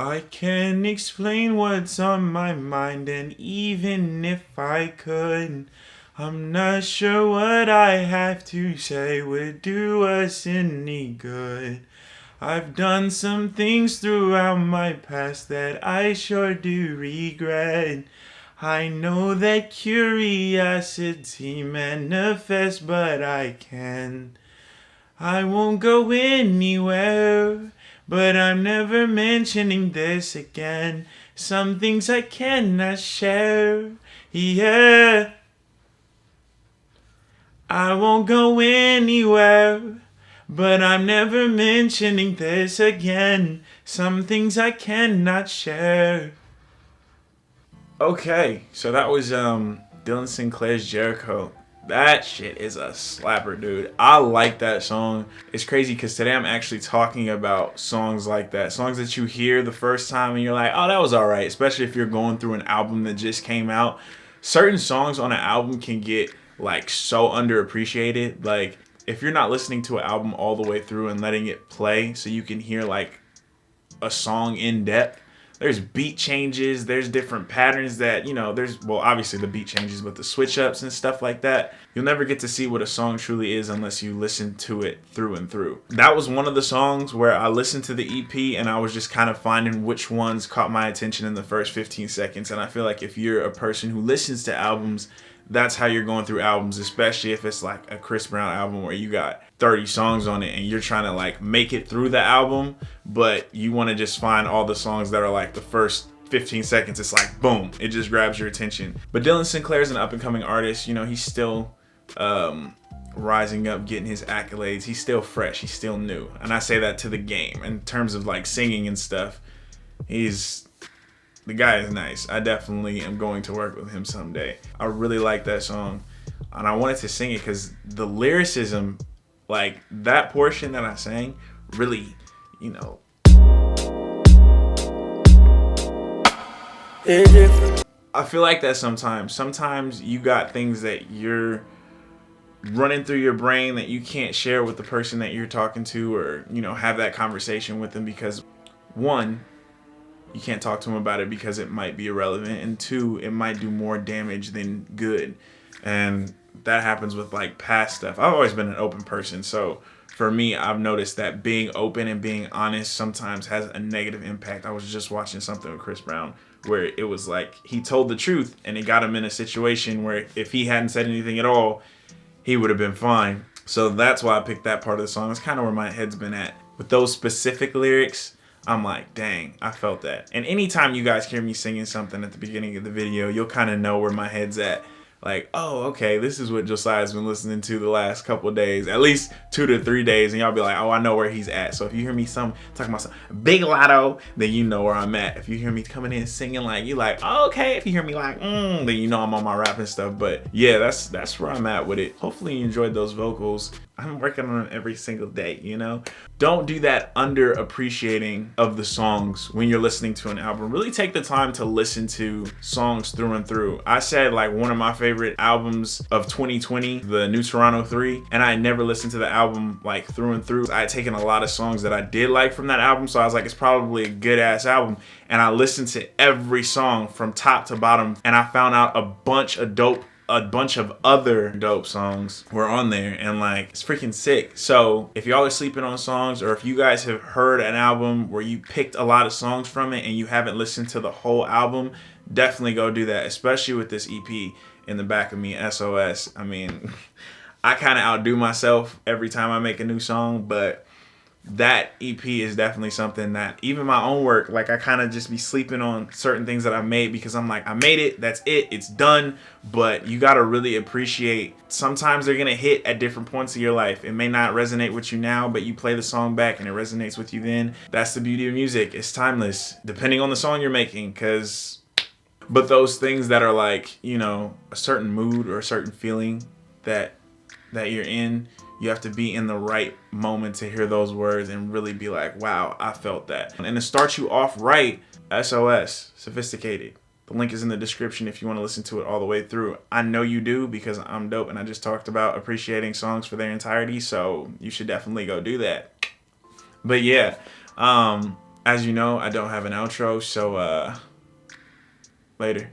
I can't explain what's on my mind, and even if I could, I'm not sure what I have to say would do us any good. I've done some things throughout my past that I sure do regret. I know that curiosity manifests, but I can't. I won't go anywhere, but I'm never mentioning this again. Some things I cannot share, yeah. I won't go anywhere, but I'm never mentioning this again. Some things I cannot share. Okay, so that was Dylan Sinclair's Jericho. That shit is a slapper, dude. I like that song. It's crazy because today I'm actually talking about songs like that. Songs that you hear the first time and you're like, oh, that was alright. Especially if you're going through an album that just came out. Certain songs on an album can get like so underappreciated. Like if you're not listening to an album all the way through and letting it play so you can hear like a song in depth, there's beat changes, there's different patterns that, there's, well, obviously the beat changes, but the switch ups and stuff like that, you'll never get to see what a song truly is unless you listen to it through and through. That was one of the songs where I listened to the EP and I was just kind of finding which ones caught my attention in the first 15 seconds. And I feel like if you're a person who listens to albums, that's how you're going through albums, especially if it's like a Chris Brown album where you got 30 songs on it and you're trying to like make it through the album, but you want to just find all the songs that are like the first 15 seconds. It's like, boom, it just grabs your attention. But Dylan Sinclair is an up and coming artist. He's still rising up, getting his accolades. He's still fresh. He's still new. And I say that to the game in terms of like singing and stuff. The guy is nice. I definitely am going to work with him someday. I really like that song. And I wanted to sing it because the lyricism, like that portion that I sang, really, I feel like that sometimes. Sometimes you got things that you're running through your brain that you can't share with the person that you're talking to or, have that conversation with them because, one, you can't talk to them about it because it might be irrelevant, and two, it might do more damage than good. And that happens with like past stuff. I've always been an open person, so for me, I've noticed that being open and being honest sometimes has a negative impact. I was just watching something with Chris Brown where it was like he told the truth and it got him in a situation where if he hadn't said anything at all, he would have been fine. So that's why I picked that part of the song. It's kind of where my head's been at. With those specific lyrics, I'm like, dang, I felt that. And anytime you guys hear me singing something at the beginning of the video, you'll kind of know where my head's at. Like, oh, okay, this is what Josiah's been listening to the last couple of days, at least 2 to 3 days, and y'all be like, oh, I know where he's at. So if you hear me talking about some Big Lotto, then you know where I'm at. If you hear me coming in singing like, you like, oh, okay. If you hear me like, then you know I'm on my rapping stuff. But yeah, that's where I'm at with it. Hopefully you enjoyed those vocals. I'm working on them every single day, Don't do that underappreciating of the songs when you're listening to an album. Really take the time to listen to songs through and through. I said like one of my favorite albums of 2020, the New Toronto 3, and I never listened to the album like through and through. I had taken a lot of songs that I did like from that album, so I was like, it's probably a good ass album. And I listened to every song from top to bottom, and I found out a bunch of other dope songs were on there, and like it's freaking sick. So if y'all are sleeping on songs, or if you guys have heard an album where you picked a lot of songs from it and you haven't listened to the whole album, definitely go do that, especially with this EP in the back of me, SOS. I mean, I kind of outdo myself every time I make a new song, but that EP is definitely something that even my own work, like I kind of just be sleeping on certain things that I made because I'm like, I made it, that's it, it's done. But you got to really appreciate, sometimes they're going to hit at different points of your life. It may not resonate with you now, but you play the song back and it resonates with you then. That's the beauty of music. It's timeless, depending on the song you're making. But those things that are like, a certain mood or a certain feeling that you're in, you have to be in the right moment to hear those words and really be like, wow, I felt that. And to start you off right, SOS, Sophisticated. The link is in the description if you want to listen to it all the way through. I know you do because I'm dope and I just talked about appreciating songs for their entirety, so you should definitely go do that. But yeah, As you know, I don't have an outro, so later.